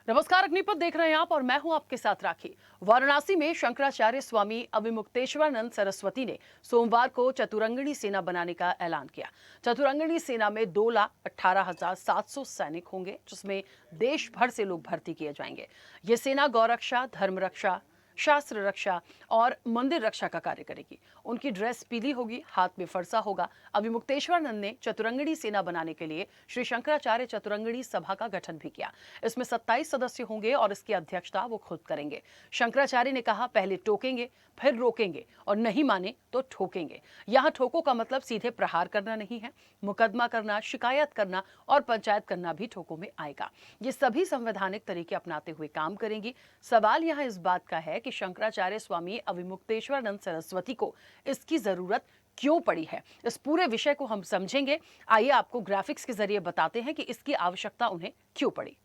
नमस्कार, अग्निपथ देख रहे हैं आप और मैं हूं आपके साथ राखी। वाराणसी में शंकराचार्य स्वामी अविमुक्तेश्वरानंद सरस्वती ने सोमवार को चतुरंगिणी सेना बनाने का ऐलान किया। चतुरंगिणी सेना में 2,18,700 सैनिक होंगे, जिसमें देश भर से लोग भर्ती किए जाएंगे। ये सेना गौरक्षा, धर्म रक्षा, शास्त्र रक्षा और मंदिर रक्षा का कार्य करेगी। उनकी ड्रेस पीली होगी, हाथ में फरसा होगा। अविमुक्तेश्वरानंद ने चतुरंगिणी सेना बनाने के लिए श्री शंकराचार्य चतुरंगिणी सभा का गठन भी किया। इसमें 27 सदस्य होंगे और इसकी अध्यक्षता वो खुद करेंगे। शंकराचार्य ने कहा, पहले टोकेंगे, फिर रोकेंगे और नहीं माने तो ठोकेंगे। यहाँ ठोको का मतलब सीधे प्रहार करना नहीं है, मुकदमा करना, शिकायत करना और पंचायत करना भी ठोको में आएगा। ये सभी संवैधानिक तरीके अपनाते हुए काम करेंगी। सवाल यहाँ इस बात का है कि शंकराचार्य स्वामी अविमुक्तेश्वरानंद सरस्वती को इसकी जरूरत क्यों पड़ी है। इस पूरे विषय को हम समझेंगे। आइए आपको ग्राफिक्स के जरिए बताते हैं कि इसकी आवश्यकता उन्हें क्यों पड़ी।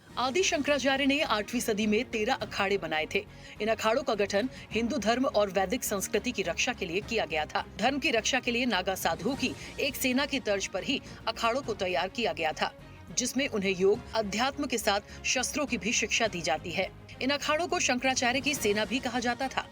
आदि शंकराचार्य ने 8वीं सदी में 13 अखाड़े बनाए थे। इन अखाड़ों का गठन हिंदू धर्म और वैदिक संस्कृति की रक्षा के लिए किया गया था। धर्म की रक्षा के लिए नागा साधुओं की एक सेना की तर्ज पर ही अखाड़ों को तैयार किया गया था, जिसमें उन्हें योग, अध्यात्म के साथ शस्त्रों की भी शिक्षा दी जाती है। इन अखाड़ों को शंकराचार्य की सेना भी कहा जाता था।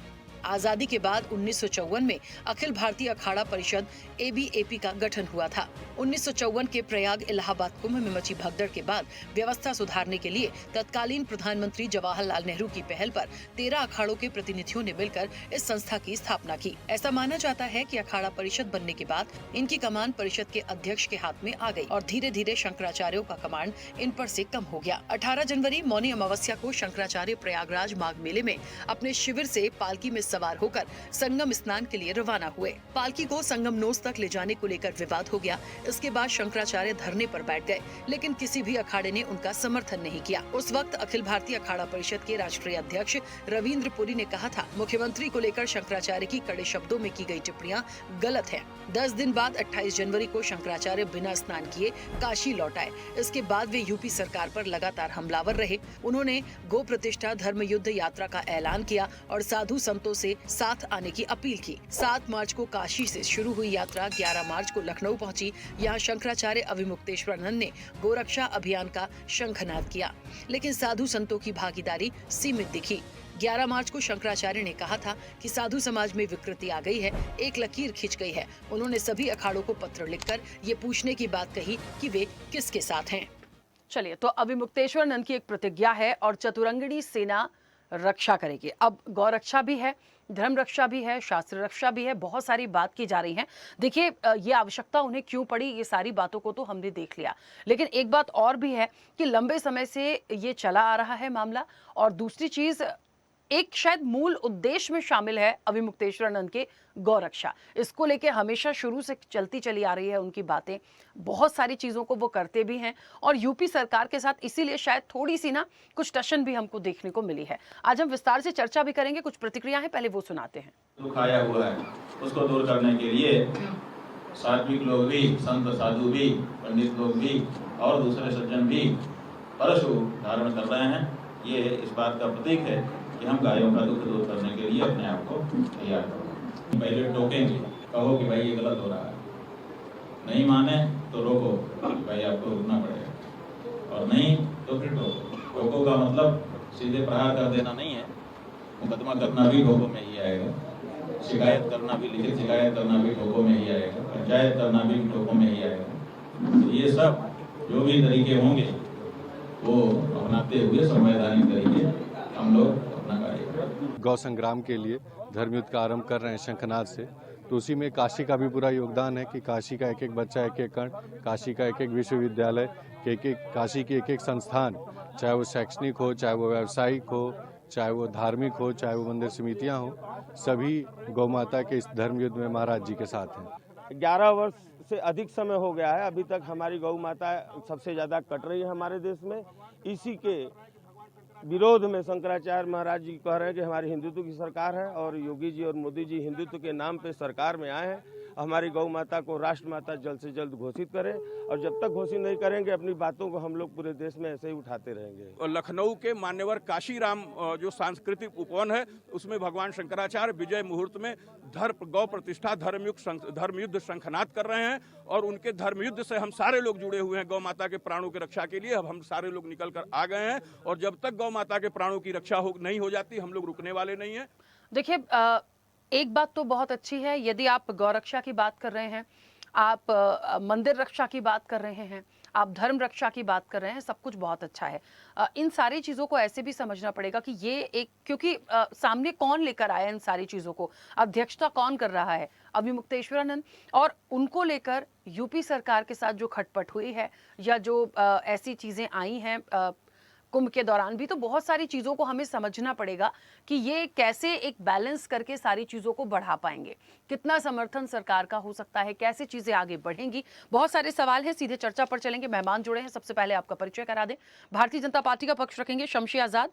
आजादी के बाद 1954 में अखिल भारतीय अखाड़ा परिषद ABAP का गठन हुआ था। 1954 के प्रयाग इलाहाबाद कुंभ में मची भगदड़ के बाद व्यवस्था सुधारने के लिए तत्कालीन प्रधानमंत्री जवाहरलाल नेहरू की पहल पर 13 अखाड़ों के प्रतिनिधियों ने मिलकर इस संस्था की स्थापना की। ऐसा माना जाता है कि अखाड़ा परिषद बनने के बाद इनकी कमान परिषद के अध्यक्ष के हाथ में आ गई और धीरे धीरे शंकराचार्यों का कमांड इन पर से कम हो गया। 18 जनवरी मौनी अमावस्या को शंकराचार्य प्रयागराज माघ मेले में अपने शिविर से पालकी में सवार होकर संगम स्नान के लिए रवाना हुए। पालकी को संगम नोस तक ले जाने को लेकर विवाद हो गया। इसके बाद शंकराचार्य धरने पर बैठ गए, लेकिन किसी भी अखाड़े ने उनका समर्थन नहीं किया। उस वक्त अखिल भारतीय अखाड़ा परिषद के राष्ट्रीय अध्यक्ष रविंद्र पुरी ने कहा था, मुख्यमंत्री को लेकर शंकराचार्य की कड़े शब्दों में की गई टिप्पणियां गलत है। 10 दिन बाद 28 जनवरी को शंकराचार्य बिना स्नान किए काशी लौट आए। इसके बाद वे यूपी सरकार पर लगातार हमलावर रहे। उन्होंने गो प्रतिष्ठा धर्म युद्ध यात्रा का ऐलान किया और साधु संतों से साथ आने की अपील की। 7 मार्च को काशी से शुरू हुई यात्रा 11 मार्च को लखनऊ पहुंची। यहाँ शंकराचार्य अविमुक्तेश्वरानंद ने गोरक्षा अभियान का शंखनाद किया, लेकिन साधु संतों की भागीदारी सीमित दिखी। 11 मार्च को शंकराचार्य ने कहा था कि साधु समाज में विकृति आ गई है, एक लकीर खिंच गई है। उन्होंने सभी अखाड़ों को पत्र लिखकर ये पूछने की बात कही कि वे किसके साथ हैं। चलिए, तो अविमुक्तेश्वरानंद की एक प्रतिज्ञा है और चतुरंगिणी सेना रक्षा करेगी। अब गौरक्षा भी है, धर्म रक्षा भी है, शास्त्र रक्षा भी है, बहुत सारी बात की जा रही है। देखिए, ये आवश्यकता उन्हें क्यों पड़ी, ये सारी बातों को तो हमने देख लिया, लेकिन एक बात और भी है कि लंबे समय से ये चला आ रहा है मामला। और दूसरी चीज, एक शायद मूल उद्देश्य में शामिल है अविमुक्तेश्वरानंद के गौरक्षा। इसको लेके हमेशा शुरू से चलती चली आ रही है उनकी बातें। बहुत सारी चीजों को वो करते भी हैं और यूपी सरकार के साथ इसीलिए शायद थोड़ी सी ना कुछ टशन भी हमको देखने को मिली है। आज हम विस्तार से चर्चा भी करेंगे। कुछ प्रतिक्रिया है, पहले वो सुनाते हैं। दुख आया हुआ है, उसको दूर करने के लिए सात्विक लोग भी, संत साधु भी, पंडित लोग भी और दूसरे सज्जन भी परशु धारण कर रहे हैं। ये इस बात का प्रतीक है कि हम गायों का दुख दूर करने के लिए अपने आप को तैयार करो। पहले टोकेंगे, कहो कि भाई ये गलत हो रहा है, नहीं माने तो रोको कि भाई आपको रुकना पड़ेगा, और नहीं तो फिर टोको। टोको का मतलब सीधे प्रहार कर देना नहीं है, मुकदमा करना भी टोको में ही आएगा, शिकायत करना भी, लिखित शिकायत करना भी ठोको में ही आएगा, पंचायत करना भी ठोको में ही आएगा। तो ये सब जो भी तरीके होंगे वो अपनाते हुए संवैधानिक तरीके हम लोग अपना कार्य करेंगे। गौ संग्राम के लिए धर्मयुद्ध का आरंभ कर रहे हैं शंखनाद से, तो उसी में काशी का भी पूरा योगदान है कि काशी का एक एक बच्चा, एक एक कण, काशी का एक एक विश्वविद्यालय, काशी की एक एक संस्थान, चाहे वो शैक्षणिक हो, चाहे वो व्यावसायिक हो, चाहे वो धार्मिक हो, चाहे वो मंदिर समितियां हो, सभी गौ माता के इस धर्म युद्ध में महाराज जी के साथ हैं। 11 वर्ष से अधिक समय हो गया है, अभी तक हमारी गौ माता सबसे ज़्यादा कट रही है हमारे देश में। इसी के विरोध में शंकराचार्य महाराज जी कह रहे हैं कि हमारी हिंदुत्व की सरकार है और योगी जी और मोदी जी हिंदुत्व के नाम पे सरकार में आए हैं हमारी गौ माता को राष्ट्र माता जल्द से जल्द घोषित करें, और जब तक घोषित नहीं करेंगे अपनी बातों को हम लोग पूरे देश में ऐसे ही उठाते रहेंगे। और लखनऊ के मान्यवर काशीराम जो सांस्कृतिक उपवन है उसमें भगवान शंकराचार्य विजय मुहूर्त में गौ प्रतिष्ठा धर्मयुद्ध शंखनाद कर रहे हैं, और उनके धर्मयुद्ध से हम सारे लोग जुड़े हुए हैं। गौ माता के प्राणों की रक्षा के लिए अब हम सारे लोग निकल कर आ गए हैं, और जब तक गौ माता के प्राणों की रक्षा नहीं हो जाती हम लोग रुकने वाले नहीं हैं। देखिए, एक बात तो बहुत अच्छी है, यदि आप गौरक्षा की बात कर रहे हैं, आप मंदिर रक्षा की बात कर रहे हैं, आप धर्म रक्षा की बात कर रहे हैं, सब कुछ बहुत अच्छा है। इन सारी चीज़ों को ऐसे भी समझना पड़ेगा कि ये एक, क्योंकि सामने कौन लेकर आया इन सारी चीज़ों को, अध्यक्षता कौन कर रहा है, अभिमुक्तेश्वरानंद, और उनको लेकर यूपी सरकार के साथ जो खटपट हुई है या जो ऐसी चीज़ें आई हैं कुंभ के दौरान भी, तो बहुत सारी चीज़ों को हमें समझना पड़ेगा कि ये कैसे एक बैलेंस करके सारी चीज़ों को बढ़ा पाएंगे, कितना समर्थन सरकार का हो सकता है, कैसे चीज़ें आगे बढ़ेंगी। बहुत सारे सवाल हैं, सीधे चर्चा पर चलेंगे। मेहमान जुड़े हैं, सबसे पहले आपका परिचय करा दें। भारतीय जनता पार्टी का पक्ष रखेंगे शमशी आज़ाद।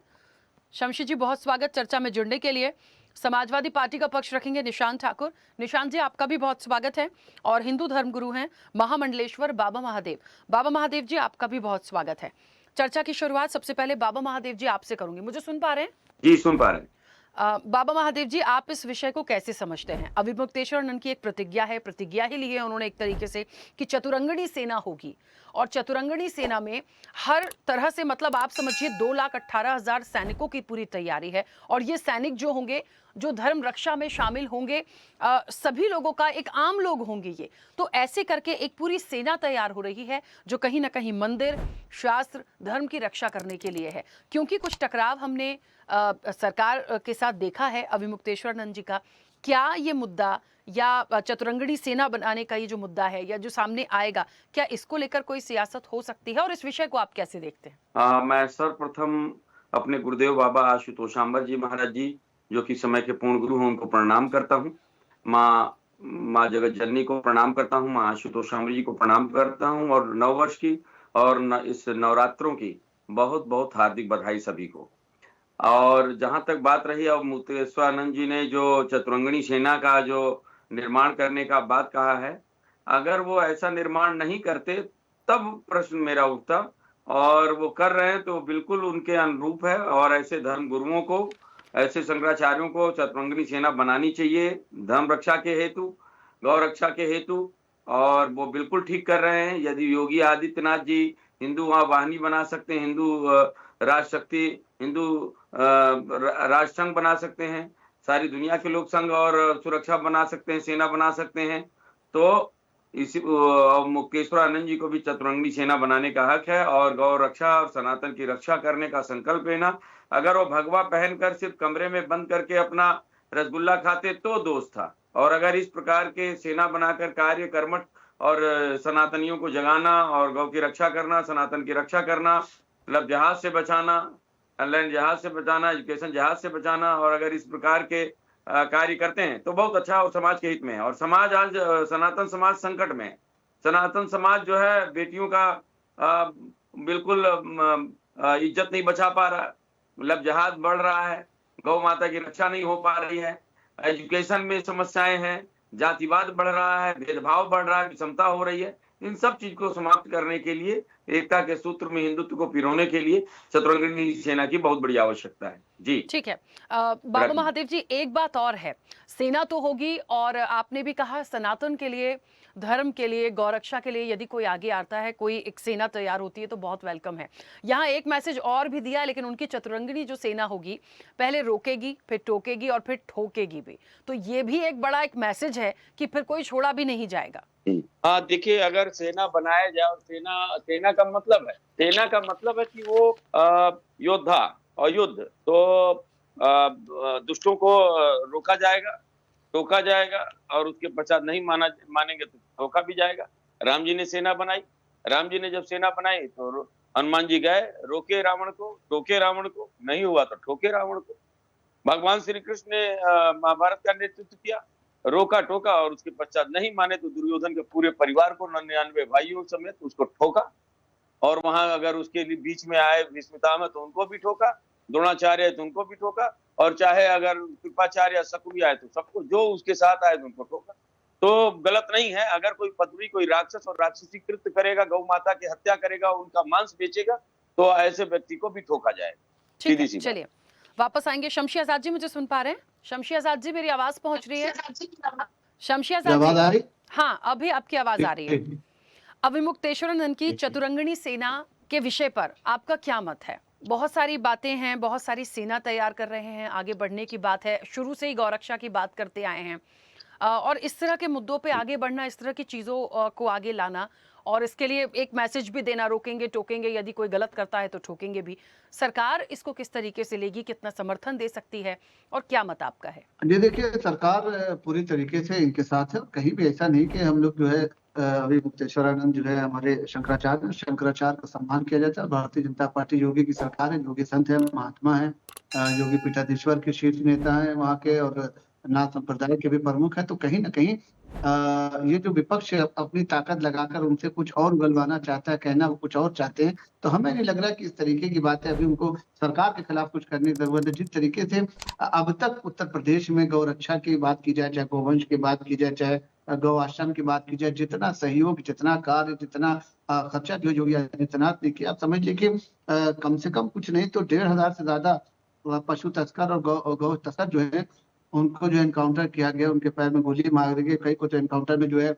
शमशी जी, बहुत स्वागत चर्चा में जुड़ने के लिए। समाजवादी पार्टी का पक्ष रखेंगे निशांत ठाकुर। निशांत जी, आपका भी बहुत स्वागत है। और हिंदू धर्मगुरु हैं महामंडलेश्वर बाबा महादेव। बाबा महादेव जी, आपका भी बहुत स्वागत है। चर्चा की शुरुआत सबसे पहले बाबा महादेव जी आपसे करूंगी। मुझे सुन पा रहे हैं? जी, सुन पा रहे हैं। बाबा महादेव जी, आप इस विषय को कैसे समझते हैं? अभिमुक्तेश्वरानंद की एक प्रतिज्ञा है, प्रतिज्ञा ही ली है उन्होंने एक तरीके से कि चतुरंगणी सेना होगी, और चतुरंगणी सेना में हर तरह से, मतलब आप समझिए 2,18,000 सैनिकों की पूरी तैयारी है, और ये सैनिक जो होंगे, जो धर्म रक्षा में शामिल होंगे, सभी लोगों का, एक आम लोग होंगे ये, तो ऐसे करके एक पूरी सेना तैयार हो रही है जो कहीं ना कहीं मंदिर, शास्त्र, धर्म की रक्षा करने के लिए है। क्योंकि कुछ टकराव हमने सरकार के साथ देखा है अभिमुक्तेश्वरानंद जी का। क्या ये मुद्दा या चतुरंगणी सेना बनाने का ये जो मुद्दा है या जो सामने आएगा, क्या इसको लेकर कोई सियासत हो सकती है, और इस विषय को आप कैसे देखते हैं? मैं सर्वप्रथम अपने गुरुदेव बाबा आशुतोषांबर जी महाराज जी, जो कि समय के पूर्ण गुरु हैं, उनको प्रणाम करता हूँ। माँ जगत जननी को प्रणाम करता हूँ, माँ आशुतोषांबर जी को प्रणाम करता हूँ, और नववर्ष की और इस नवरात्रों की बहुत बहुत हार्दिक बधाई सभी को। और जहां तक बात रही अभिमुक्तेश्वरानंद जी ने जो चतुरंगणी सेना का जो निर्माण करने का बात कहा है, अगर वो ऐसा निर्माण नहीं करते तब प्रश्न मेरा उठता, और वो कर रहे हैं तो बिल्कुल उनके अनुरूप है। और ऐसे धर्म गुरुओं को, ऐसे शंकराचार्यों को चतुरंगणी सेना बनानी चाहिए धर्म रक्षा के हेतु, गौ रक्षा के हेतु, और वो बिल्कुल ठीक कर रहे हैं। यदि योगी आदित्यनाथ जी हिंदू वाहिनी बना सकते हैं, हिंदू राष्ट्र शक्ति, हिंदू राष्ट्र संघ बना सकते हैं, सारी दुनिया के लोग संघ और सुरक्षा बना सकते हैं, सेना बना सकते हैं, तो इसी मुक्तेश्वरानंद जी को भी चतुरंगणी सेना बनाने का हक है, और गौ रक्षा और सनातन की रक्षा करने का संकल्प लेना। अगर वो भगवा पहनकर सिर्फ कमरे में बंद करके अपना रसगुल्ला खाते तो दोष था, और अगर इस प्रकार के सेना बनाकर कार्य कर्मठ और सनातनियों को जगाना और गौ की रक्षा करना, सनातन की रक्षा करना, मतलब जहाज से बचाना, लैंड जहाज से बचाना, एजुकेशन जहाज से बचाना, और अगर इस प्रकार के कार्य करते हैं तो बहुत अच्छा और समाज के हित में है। और समाज आज सनातन समाज संकट में है। सनातन समाज जो है बेटियों का बिल्कुल इज्जत नहीं बचा पा रहा, मतलब जहाज बढ़ रहा है, गौ माता की रक्षा नहीं हो पा रही है, एजुकेशन में समस्याएं हैं, जातिवाद बढ़ रहा है, भेदभाव बढ़ रहा है, विषमता हो रही है। इन सब चीज को समाप्त करने के लिए, एकता के सूत्र में हिंदुत्व को पिरोने के लिए चतुरंगणी सेना की बहुत बड़ी आवश्यकता है। जी ठीक है। बाबा महादेव जी, एक बात और है, सेना तो होगी, और आपने भी कहा सनातन के लिए, धर्म के लिए, गौरक्षा के लिए यदि कोई आगे आता है, कोई एक सेना तैयार होती है तो बहुत वेलकम है। यहाँ एक मैसेज और भी दिया, लेकिन उनकी चतुरंगणी जो सेना होगी पहले रोकेगी, फिर टोकेगी और फिर ठोकेगी भी, तो ये भी एक बड़ा एक मैसेज है कि फिर कोई छोड़ा भी नहीं जाएगा। हाँ, देखिए, अगर सेना बनाया जाए, और सेना का मतलब है, सेना का मतलब है कि वो योद्धा, और युद्ध तो दुष्टों को रोका जाएगा, टोका जाएगा, और उसके पश्चात नहीं मानेंगे तो ठोका भी जाएगा। राम जी ने सेना बनाई, राम जी ने जब सेना बनाई तो हनुमान जी गए, रोके रावण को, टोके रावण को, नहीं हुआ तो ठोके रावण को। भगवान श्री कृष्ण ने महाभारत का नेतृत्व किया, रोका टोका, और उसके पश्चात नहीं माने तो दुर्योधन के पूरे परिवार को 99 भाइयों समेत उसको ठोका, और वहां अगर उसके बीच में आए भीष्मितामह तो उनको भी ठोका, द्रोणाचार्य तो उनको भी ठोका, और चाहे अगर कृपाचार्य शकुनी आए तो सबको, जो उसके साथ आए तो उनको ठोका। तो गलत नहीं है। अगर कोई पदवी कोई राक्षस और राक्षसी कृत्य करेगा, गौ माता की हत्या करेगा, उनका मांस बेचेगा, तो ऐसे व्यक्ति को भी ठोका जाएगा। ठीक सीधी है, सी बात। चलिए वापस आएंगे। शमशी आजाद जी मुझे सुन पा रहे हैं? शमशी आजाद जी, मेरी आवाज पहुंच रही है? शमशी आजाद आवाज जी, आ रही? हाँ अभी आपकी आवाज आ रही है। अविमुक्तेश्वरानंद की चतुरंगिणी सेना के विषय पर आपका क्या मत है? बहुत सारी बातें हैं, बहुत सारी सेना तैयार कर रहे हैं, आगे बढ़ने की बात है, शुरू से ही गौरक्षा की बात करते आए हैं, और इस तरह के मुद्दों पे आगे बढ़ना, इस तरह की चीज़ों को आगे लाना, और इसके लिए एक मैसेज भी देना, रोकेंगे टोकेंगे, यदि कोई गलत करता है तो ठोकेंगे भी। सरकार इसको किस तरीके से लेगी, कितना समर्थन दे सकती है, और क्या मत आपका है? जी देखिए, सरकार पूरी तरीके से इनके साथ है। कहीं भी ऐसा नहीं कि हम लोग जो है अभी मुक्तेश्वरानंद जो है हमारे शंकराचार्य का सम्मान किया जाता है। भारतीय जनता पार्टी योगी की सरकार है, योगी संत है, महात्मा है, योगी पीठाधीश्वर के शीर्ष नेता है वहाँ के, और नाथ संप्रदाय के भी प्रमुख है। तो कहीं ना कहीं ये जो विपक्ष है अपनी ताकत लगाकर उनसे कुछ और उगलवाना चाहता है, कहना वो कुछ और चाहते हैं। तो हमें नहीं लग रहा कि इस तरीके की बातें अभी उनको सरकार के खिलाफ कुछ करने की जरूरत है। जिस तरीके से अब तक उत्तर प्रदेश में गौ रक्षा की बात की जाए, चाहे गोवंश की बात की जाए, चाहे गौ आश्रम की बात की जाए, जितना सहयोग, जितना कार्य, जितना खर्चा जो योगी आदित्यनाथ ने किया, आप समझिए कि कम से कम कुछ नहीं तो 1,500 से ज्यादा पशु तस्कर और गौ तस्कर जो है उनको जो एनकाउंटर किया गया, उनके पैर में गोली मार गई, कई को तो एनकाउंटर में जो है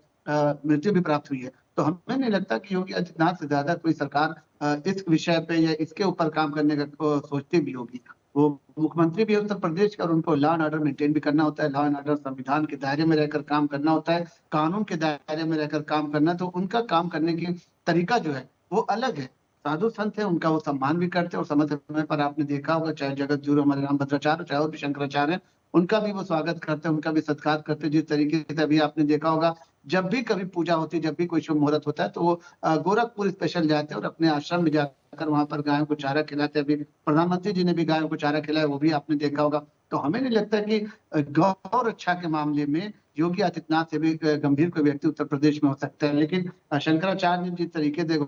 मृत्यु भी प्राप्त हुई है। तो हमें नहीं लगता कि योगी आदित्यनाथ से ज्यादा कोई सरकार इस विषय पे या इसके ऊपर काम करने का सोचती भी होगी। वो मुख्यमंत्री भी है उत्तर प्रदेश का, और उनको लॉ एंड ऑर्डर मेंटेन भी करना होता है। लॉ एंड ऑर्डर संविधान के दायरे में रहकर काम करना होता है, कानून के दायरे में रहकर काम करना। तो उनका काम करने की तरीका जो है वो अलग है। साधु संत है, उनका वो सम्मान भी करते हैं, और समय समय पर आपने देखा होगा, चाहे जगत गुरु हमारे रामभद्राचार्य, चाहे और भी शंकराचार्य हैं, उनका भी वो स्वागत करते हैं, उनका भी सत्कार करते हैं। जिस तरीके से अभी आपने देखा होगा, जब भी कभी पूजा होती है, जब भी कोई शुभ मुहूर्त होता है, तो वो गोरखपुर स्पेशल जाते हैं और अपने आश्रम में जाकर वहां पर गायों को चारा खिलाते हैं। अभी प्रधानमंत्री जी ने भी गायों को चारा खिलाया, वो भी आपने देखा होगा। तो हमें नहीं लगता कि गौ रक्षा के मामले में योगी आदित्यनाथ से भी गंभीर कोई व्यक्ति उत्तर प्रदेश में हो सकता है। लेकिन शंकराचार्य ने जिस तरीके से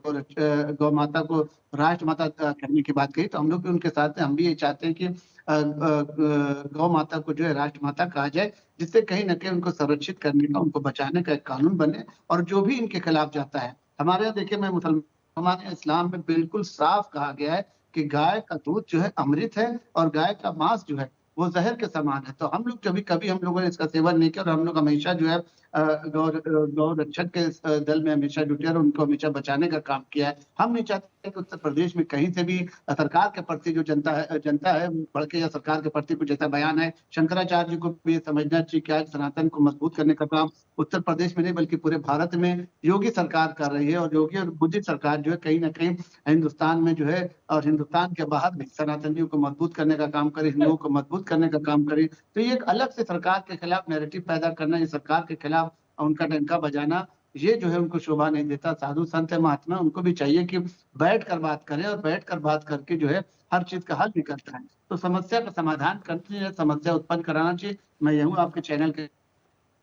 गौ माता को राष्ट्र माता कहने की बात कही, तो हम लोग भी उनके साथ हैं। हम भी ये चाहते हैं कि गौ माता को जो है राष्ट्र माता कहा जाए, जिससे कहीं ना कहीं उनको संरक्षित करने का, उनको बचाने का एक कानून बने। और जो भी इनके खिलाफ जाता है, हमारे यहाँ देखिए, मैं मुसलमान, हमारे इस्लाम में बिल्कुल साफ कहा गया है कि गाय का दूध जो है अमृत है, और गाय का मांस जो है वो जहर के समान है। तो हम लोग कभी हम लोगों ने इसका सेवन नहीं किया, और हम लोग हमेशा जो है गौ रक्षक के दल में हमेशा जुटे और उनको हमेशा बचाने का काम किया है। हम नहीं चाहते कि उत्तर प्रदेश में कहीं से भी सरकार के प्रति जो जनता है भड़के, या सरकार के प्रति कुछ ऐसा बयान है। शंकराचार्य जी को भी समझना चाहिए कि आज सनातन को मजबूत करने का काम उत्तर प्रदेश में नहीं बल्कि पूरे भारत में योगी सरकार कर रही है। और योगी और मोदी सरकार जो है कहीं ना कहीं हिंदुस्तान में जो है, और हिंदुस्तान के बाहर भी सनातनियों को मजबूत करने का काम करे, हिंदुओं को मजबूत करने का काम करे। तो ये एक अलग से सरकार के खिलाफ नैरेटिव पैदा करना, ये सरकार के खिलाफ उनका डंका बजाना, ये जो है उनको शोभा नहीं देता। साधु संत है, महात्मा, उनको भी चाहिए कि बैठ कर बात करें, और बैठ कर बात करके जो है हर चीज का हल निकलता है। तो समस्या का समाधान करना चाहिए, समस्या उत्पन्न कराना चाहिए। मैं यही आपके चैनल के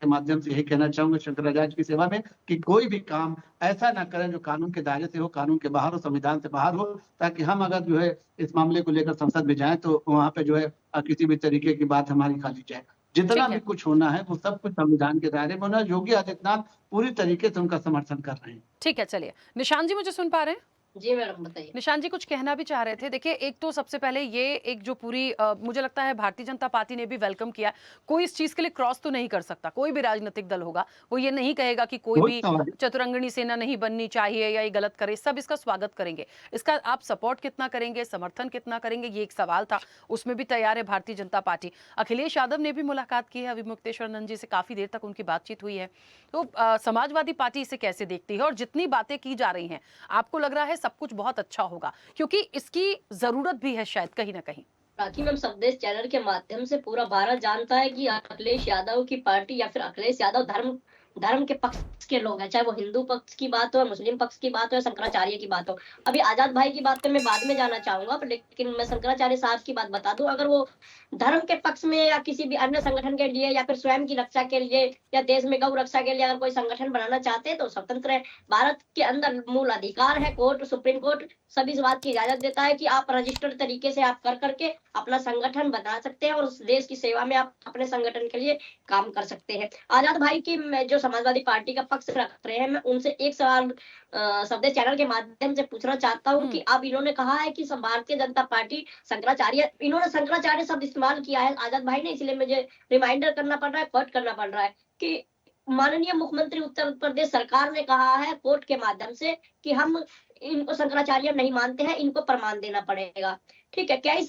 माध्यम से यही कहना चाहूंगा शंकराचार्य की सेवा में, कि कोई भी काम ऐसा ना करें जो कानून के दायरे से हो, कानून के बाहर हो, संविधान से बाहर हो, ताकि हम अगर जो है इस मामले को लेकर संसद में जाएं तो वहां पे जो है किसी भी तरीके की बात हमारी खाली जाए। जितना ठीक भी है, कुछ होना है वो सब कुछ संविधान के दायरे में होना। योगी आदित्यनाथ पूरी तरीके से उनका समर्थन कर रहे हैं। ठीक है, चलिए निशान जी मुझे सुन पा रहे हैं? जी मैडम, बताइए। निशान जी कुछ कहना भी चाह रहे थे। देखिए, एक तो सबसे पहले ये एक जो पूरी मुझे लगता है भारतीय जनता पार्टी ने भी वेलकम किया। कोई इस चीज के लिए क्रॉस तो नहीं कर सकता, कोई भी राजनीतिक दल होगा वो ये नहीं कहेगा कि कोई भी चतुरंगिणी सेना नहीं बननी चाहिए या ये गलत करे। सब इसका स्वागत करेंगे। इसका आप सपोर्ट कितना करेंगे, समर्थन कितना करेंगे, ये एक सवाल था, उसमें भी तैयार है भारतीय जनता पार्टी। अखिलेश यादव ने भी मुलाकात की है अविमुक्तेश्वरानंद जी से, काफी देर तक उनकी बातचीत हुई है। तो समाजवादी पार्टी इसे कैसे देखती है, और जितनी बातें की जा रही हैं, आपको लग रहा है सब कुछ बहुत अच्छा होगा? क्योंकि इसकी जरूरत भी है शायद कहीं ना कहीं। बाकी मैम, संदेश चैनल के माध्यम से पूरा भारत जानता है कि अखिलेश यादव की पार्टी या फिर अखिलेश यादव धर्म धर्म के पक्ष के लोग हैं, चाहे वो हिंदू पक्ष की बात हो, मुस्लिम पक्ष की बात हो या शंकराचार्य की बात हो। अभी आजाद भाई की बात पे मैं बाद में जाना चाहूंगा, पर लेकिन मैं शंकराचार्य साहब की बात बता दूं, अगर वो धर्म के पक्ष में या किसी भी अन्य संगठन के लिए या फिर स्वयं की रक्षा के लिए या देश में गौ रक्षा के लिए अगर कोई संगठन बनाना चाहते हैं तो स्वतंत्र है। भारत के अंदर मूल अधिकार है, कोर्ट, सुप्रीम कोर्ट सभी इस बात की इजाजत देता है कि आप रजिस्टर्ड तरीके से आप कर करके अपना संगठन बना सकते हैं और उस देश की सेवा में आप अपने संगठन के लिए काम कर सकते हैं। आजाद भाई की जो समाजवादी पार्टी का पक्ष रख रहे हैं, मैं उनसे एक सवाल स्वदेश चैनल के माध्यम से पूछना चाहता हूँ कि अब इन्होंने कहा है कि भारतीय जनता पार्टी शंकराचार्य, इन्होंने शंकराचार्य शब्द इस्तेमाल किया है आजाद भाई ने, इसलिए मुझे रिमाइंडर करना पड़ रहा है, कोट करना पड़ रहा है कि माननीय मुख्यमंत्री उत्तर प्रदेश सरकार ने कहा है कोर्ट के माध्यम से कि हम इनको शंकराचार्य नहीं मानते हैं, इनको प्रमाण देना पड़ेगा। ठीक है, क्या इस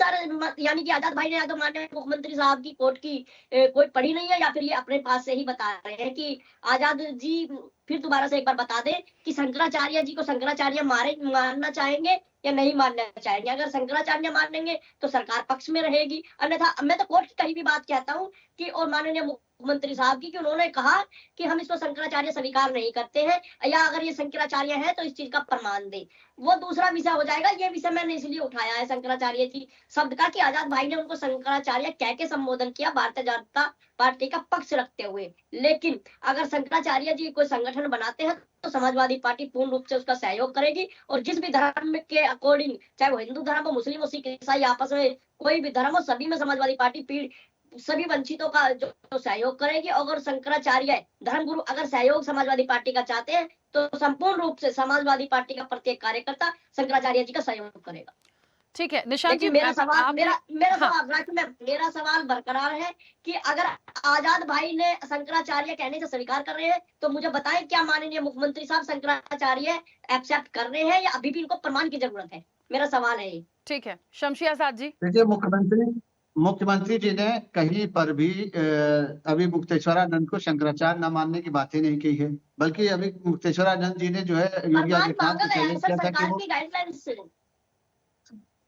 यानी कि आजाद भाई ने या तो माननीय मुख्यमंत्री साहब की कोर्ट की कोई पढ़ी नहीं है या फिर ये अपने पास से ही बता रहे हैं कि आजाद जी फिर दोबारा से एक बार बता दें कि शंकराचार्य जी को शंकराचार्य मानना चाहेंगे या नहीं मानना चाहेंगे। अगर शंकराचार्य मानेंगे तो सरकार पक्ष में रहेगी, अन्यथा मैं तो कोर्ट की कहीं भी बात कहता हूँ कि और माननीय मुख्यमंत्री साहब की कि उन्होंने कहा कि हम इसको शंकराचार्य स्वीकार नहीं करते हैं, या अगर ये शंकराचार्य है तो इस चीज का प्रमाण दे, वो दूसरा विषय हो जाएगा। ये विषय मैंने इसलिए उठाया है शंकराचार्य जी शब्द का कि आजाद भाई ने उनको शंकराचार्य कह के संबोधन किया भारतीय जनता पार्टी का पक्ष रखते हुए। लेकिन अगर शंकराचार्य जी कोई संगठन बनाते हैं तो समाजवादी पार्टी पूर्ण रूप से उसका सहयोग करेगी और जिस भी धर्म के अकॉर्डिंग, चाहे वो हिंदू धर्म हो, मुस्लिम हो, सिख, ईसाई, आपस में कोई भी धर्म हो, सभी में समाजवादी पार्टी सभी वंचितों का जो सहयोग करेगी। अगर शंकराचार्य धर्मगुरु अगर सहयोग समाजवादी पार्टी का चाहते हैं तो संपूर्ण रूप से समाजवादी पार्टी का प्रत्येक कार्यकर्ता शंकराचार्य जी का सहयोग करेगा। ठीक है निशांत जी, मेरा सवाल मेरा सवाल बरकरार है कि अगर आजाद भाई ने शंकराचार्य कहने से स्वीकार कर रहे हैं तो मुझे बताएं क्या माननीय मुख्यमंत्री साहब शंकराचार्य एक्सेप्ट कर रहे हैं या अभी भी इनको प्रमाण की जरूरत है? मेरा सवाल है ये। ठीक है शमशी आजाद जी। देखिए, मुख्यमंत्री जी ने कहीं पर भी अभी मुक्तेश्वरानंद को शंकराचार्य न मानने की बात ही नहीं की है, बल्कि अभी मुक्तेश्वरानंद जी ने जो है योगी आदित्यनाथ को चैलेंज किया था कि वो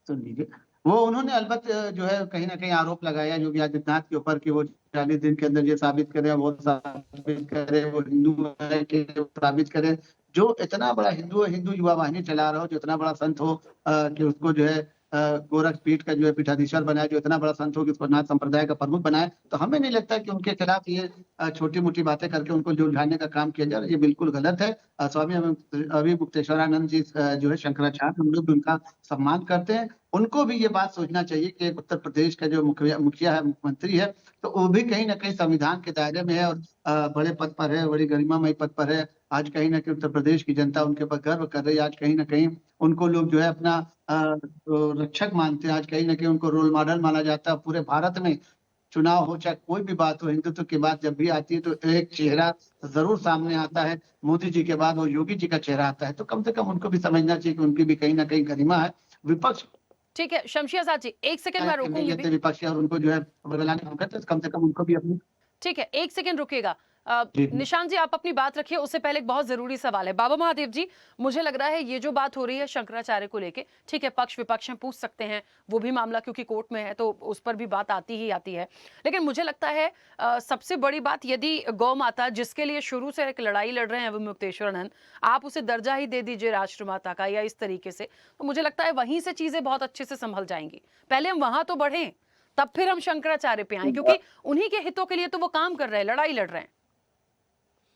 तो लीजिए, वो उन्होंने अलबत्त जो है कहीं ना कहीं आरोप लगाया योगी आदित्यनाथ के ऊपर कि वो 40 दिन के अंदर ये साबित करे, वो साबित करे वो हिंदू है कि साबित करे। जो इतना बड़ा हिंदू युवा वाहिनी चला रहा हो, जो इतना बड़ा संत हो कि उसको जो है गोरख पीठ का जो है पीठाधीश्वर बनाया, जो इतना बड़ा संत हो कि उसको नाथ संप्रदाय का प्रमुख बनाए, तो हमें नहीं लगता कि उनके खिलाफ ये छोटी मोटी बातें करके उनको उलझाने का काम किया जाए, ये बिल्कुल गलत है। स्वामी अभी मुक्तेश्वरानंद जी जो है शंकराचार्य, हम लोग भी उनका सम्मान करते हैं। उनको भी ये बात सोचना चाहिए कि एक उत्तर प्रदेश का जो मुखिया है, मुख्यमंत्री है, तो वो भी कहीं ना कहीं संविधान के दायरे में है और बड़े पद पर है, बड़ी गरिमामय पद पर है। आज कहीं ना कहीं उत्तर प्रदेश की जनता उनके ऊपर गर्व कर रही है। आज कहीं ना कहीं उनको लोग जो है अपना रक्षक मानते हैं। आज कहीं ना कहीं उनको रोल मॉडल माना जाता है। पूरे भारत में चुनाव हो, चाहे कोई भी बात हो, हिंदुत्व की बात जब भी आती है तो एक चेहरा जरूर सामने आता है। मोदी जी के बाद वो योगी जी का चेहरा आता है, तो कम से कम उनको भी समझना चाहिए कि उनकी भी कहीं ना कहीं गरिमा है। विपक्ष ठीक है शमशी आजाद जी, एक सेकंड मैं रोकूंगी भी। विपक्ष और उनको जो है बदलाने का करते, कम से कम उनको भी अपनी। ठीक है, एक सेकंड रुकिएगा। निशांत जी आप अपनी बात रखिए, उससे पहले एक बहुत जरूरी सवाल है। बाबा महादेव जी, मुझे लग रहा है ये जो बात हो रही है शंकराचार्य को लेके, ठीक है पक्ष विपक्ष में पूछ सकते हैं, वो भी मामला क्योंकि कोर्ट में है तो उस पर भी बात आती ही आती है, लेकिन मुझे लगता है सबसे बड़ी बात, यदि गौ माता जिसके लिए शुरू से एक लड़ाई लड़ रहे हैं अभी मुक्तेश्वरानंद, आप उसे दर्जा ही दे दीजिए राष्ट्रमाता का या इस तरीके से, तो मुझे लगता है वहीं से चीजें बहुत अच्छे से संभल जाएंगी। पहले हम वहां तो बढ़े, तब फिर हम शंकराचार्य पे आए, क्योंकि उन्हीं के हितों के लिए तो वो काम कर रहे हैं, लड़ाई लड़ रहे हैं।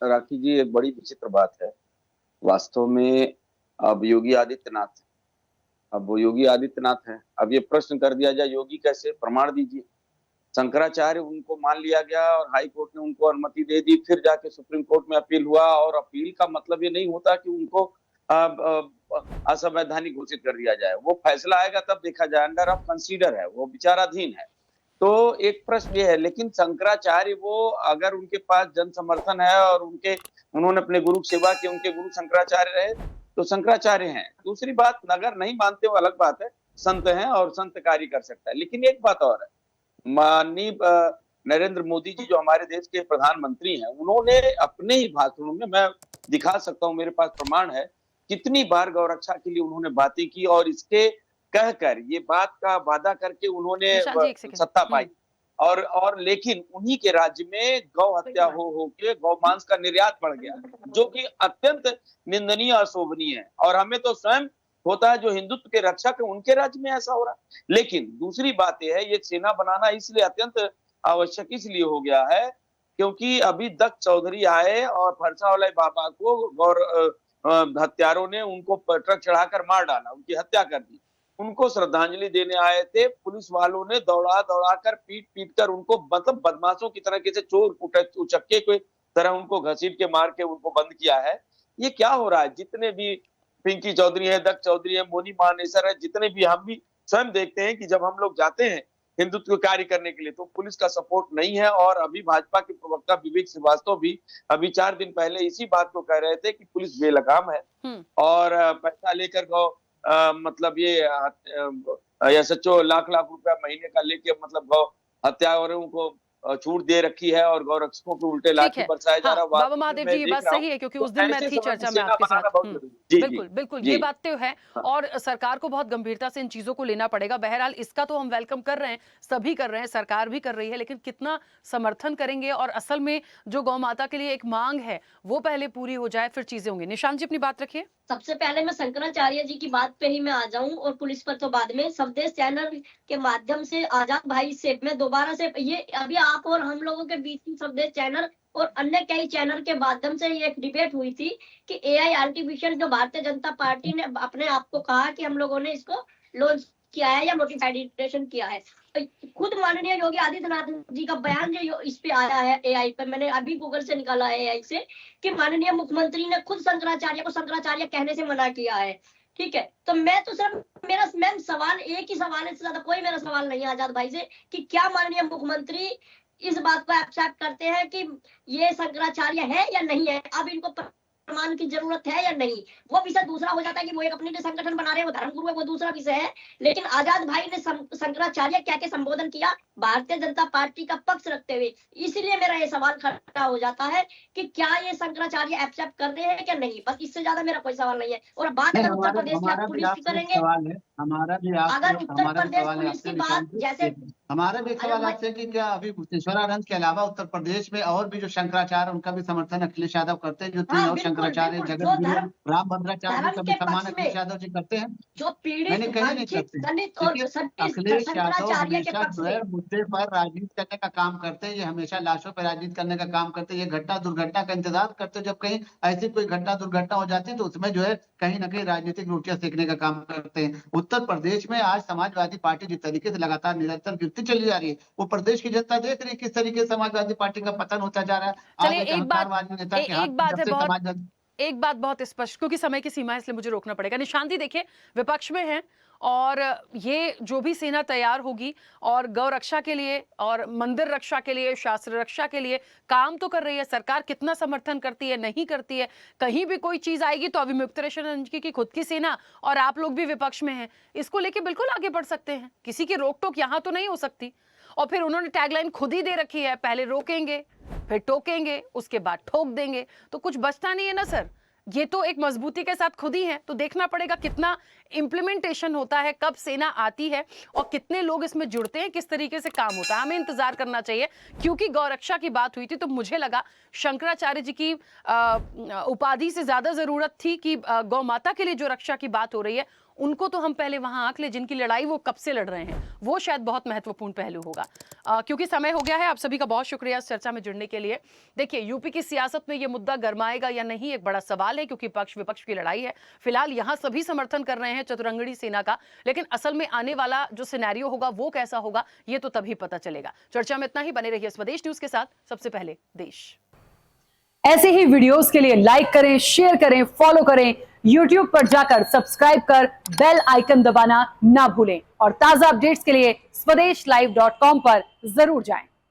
राखी जी, एक बड़ी विचित्र बात है वास्तव में। अब योगी आदित्यनाथ, अब वो योगी आदित्यनाथ है। अब ये प्रश्न कर दिया जाए योगी कैसे, प्रमाण दीजिए। शंकराचार्य उनको मान लिया गया और हाई कोर्ट ने उनको अनुमति दे दी, फिर जाके सुप्रीम कोर्ट में अपील हुआ, और अपील का मतलब ये नहीं होता कि उनको असंवैधानिक घोषित कर दिया जाए। वो फैसला आएगा तब देखा जाए, अंडर ऑफ कंसीडर है, वो विचाराधीन है। तो एक प्रश्न ये है, लेकिन शंकराचार्य वो अगर उनके पास जन समर्थन है और उन्होंने अपने गुरु सेवा की, उनके गुरु शंकराचार्य रहे तो शंकराचार्य हैं। दूसरी बात, अगर नहीं मानते वो अलग बात है, संत हैं और संत कार्य कर सकता है। लेकिन एक बात और है, माननीय नरेंद्र मोदी जी जो हमारे देश के प्रधानमंत्री हैं, उन्होंने अपने ही भाषणों में, मैं दिखा सकता हूँ, मेरे पास प्रमाण है, कितनी बार गौरक्षा के लिए उन्होंने बातें की और इसके कहकर ये बात का वादा करके उन्होंने सत्ता पाई। और लेकिन उन्हीं के राज्य में गौ हत्या हो के गौ मांस का निर्यात बढ़ गया, जो कि अत्यंत निंदनीय और शोभनीय है। और हमें तो स्वयं होता है जो हिंदुत्व के रक्षक है, उनके राज्य में ऐसा हो रहा है। लेकिन दूसरी बात यह है, ये सेना बनाना इसलिए अत्यंत आवश्यक इसलिए हो गया है क्योंकि अभी दत्त चौधरी आए और फरसावलाई बाबा को गौर हत्यारों ने उनको ट्रक चढ़ाकर मार डाला, उनकी हत्या कर दी। उनको श्रद्धांजलि देने आए थे, पुलिस वालों ने दौड़ा दौड़ा कर पीट कर उनको, मतलब बदमाशों की तरह से चोर उचक्के की तरह उनको घसीट के मार के उनको बंद किया है। ये क्या हो रहा है? जितने भी पिंकी चौधरी है, दत्त चौधरी है, मोनी मानेसर है, जितने भी, हम भी स्वयं देखते हैं कि जब हम लोग जाते हैं हिंदुत्व कार्य करने के लिए तो पुलिस का सपोर्ट नहीं है। और अभी भाजपा के प्रवक्ता विवेक श्रीवास्तव भी अभी 4 दिन पहले इसी बात को कह रहे थे कि पुलिस बेलगाम है और पैसा लेकर गौ मतलब ये सचो लाख रुपया महीने का लेके मतलब गौ हत्यारों को छूट दे रखी है और गौरक्षकों के उल्टे लाठी बरसाया जा रहा है। बाबा महादेव जी, ये बात सही है क्योंकि उस दिन मैं थी चर्चा में आपके साथ। बिल्कुल ये बात तो है और सरकार को बहुत गंभीरता से इन चीजों को लेना पड़ेगा। बहरहाल इसका तो हम वेलकम कर रहे हैं, सभी कर रहे हैं, सरकार भी कर रही है, लेकिन कितना समर्थन करेंगे और असल में जो गौ माता के लिए एक मांग है वो पहले पूरी हो जाए, फिर चीजें होंगी। निशांत जी अपनी बात रखिए। सबसे पहले मैं शंकराचार्य जी की बात पे ही मैं आ जाऊं और पुलिस पर तो बाद में। स्वदेश चैनल के माध्यम से आजाद भाई से मैं दोबारा से, ये अभी आप और हम लोगों के बीच में स्वदेश चैनल और अन्य कई चैनल के माध्यम से ये एक डिबेट हुई थी कि AI आर्टिफिशियल जो भारतीय जनता पार्टी ने अपने आप को कहा कि हम लोगों ने इसको लॉन्च किया है या नोटिफिकेशन किया है। खुद माननीय योगी आदित्यनाथ जी का बयान जो इस पे आया है AI पे, मैंने अभी गूगल से निकाला है AI से, कि माननीय मुख्यमंत्री ने खुद शंकराचार्य को शंकराचार्य कहने से मना किया है। ठीक है, तो मैं तो सिर्फ मेरा मैम सवाल एक ही सवाल है, इससे ज्यादा कोई मेरा सवाल नहीं है आजाद भाई से, कि क्या माननीय मुख्यमंत्री इस बात को एक्सेप्ट करते हैं कि ये शंकराचार्य है या नहीं है? अब इनको प्रमाण की जरूरत है या नहीं, वो विषय दूसरा हो जाता है कि वो एक अपने लिए संगठन बना रहे हैं, वो धर्मगुरु है, वो दूसरा विषय है। लेकिन आजाद भाई ने शंकराचार्य क्या के संबोधन किया भारतीय जनता पार्टी का पक्ष रखते हुए, इसलिए मेरा ये सवाल खड़ा हो जाता है कि क्या ये शंकराचार्य एक्सेप्ट कर रहे हैं क्या नहीं। बस इससे ज्यादा मेरा कोई सवाल नहीं है। और बात अगर उत्तर प्रदेश की पुलिस की करेंगे, अगर उत्तर प्रदेश पुलिस की बात, जैसे हमारा भी सवाल आपसे कि क्या अभी गुप्तेश्वरानंद के अलावा उत्तर प्रदेश में और भी जो शंकराचार्य उनका भी समर्थन अखिलेश यादव करते हैं, जो 3 और शंकराचार्य जगत गुरु रामभद्राचार्य का भी सम्मान अखिलेश यादव जी करते हैं, जो पीड़ित दलित और अखिलेश यादव हमेशा जो है मुद्दे पर राजनीति करने का काम करते हैं। ये हमेशा लाशों पर राजनीति करने का काम करते हैं। ये घटना दुर्घटना का इंतजार करते हैं, जब कहीं ऐसी कोई घटना दुर्घटना हो जाती है तो उसमें जो है कहीं ना कहीं राजनीतिक रोटियां सेकने का काम करते हैं। उत्तर प्रदेश में आज समाजवादी पार्टी जिस तरीके से लगातार निरंतर गिरती चली जा रही है, वो प्रदेश की जनता देख रही है किस तरीके से समाजवादी पार्टी का पतन होता जा रहा है। एक बात बहुत स्पष्ट, क्योंकि समय की सीमा है इसलिए मुझे रोकना पड़ेगा। निशांत जी देखिए, विपक्ष में है और ये जो भी सेना तैयार होगी और गौ रक्षा के लिए और मंदिर रक्षा के लिए, शास्त्र रक्षा के लिए काम तो कर रही है। सरकार कितना समर्थन करती है नहीं करती है, कहीं भी कोई चीज आएगी तो अभिमुक्तेश्वरानंद की खुद की सेना और आप लोग भी विपक्ष में हैं, इसको लेके बिल्कुल आगे बढ़ सकते हैं। किसी की रोक टोक यहाँ तो नहीं हो सकती। और फिर उन्होंने टैगलाइन खुद ही दे रखी है, पहले रोकेंगे फिर टोकेंगे उसके बाद ठोक देंगे, तो कुछ बचता नहीं है ना सर। ये तो एक मजबूती के साथ खुद ही है, तो देखना पड़ेगा कितना इम्प्लीमेंटेशन होता है, कब सेना आती है और कितने लोग इसमें जुड़ते हैं, किस तरीके से काम होता है। हमें इंतजार करना चाहिए। क्योंकि गौरक्षा की बात हुई थी तो मुझे लगा शंकराचार्य जी की उपाधि से ज्यादा जरूरत थी कि गौ माता के लिए जो रक्षा की बात हो रही है उनको तो हम पहले वहां आंक ले, जिनकी लड़ाई वो कब से लड़ रहे हैं, वो शायद बहुत महत्वपूर्ण पहलू होगा। क्योंकि समय हो गया है। आप सभी का बहुत शुक्रिया इस चर्चा में जुड़ने के लिए। देखिए, यूपी की सियासत में ये मुद्दा गरमाएगा या नहीं एक बड़ा सवाल है, क्योंकि पक्ष विपक्ष की लड़ाई है। फिलहाल यहाँ सभी समर्थन कर रहे हैं चतुरंगनी सेना का, लेकिन असल में आने वाला जो सिनेरियो होगा वो कैसा होगा ये तो तभी पता चलेगा। चर्चा में इतना ही। बने रहिए स्वदेश न्यूज के साथ। सबसे पहले देश। ऐसे ही वीडियोस के लिए लाइक करें, शेयर करें, फॉलो करें। YouTube पर जाकर सब्सक्राइब कर बेल आइकन दबाना ना भूलें और ताजा अपडेट्स के लिए swedeshlive.com पर जरूर जाएं।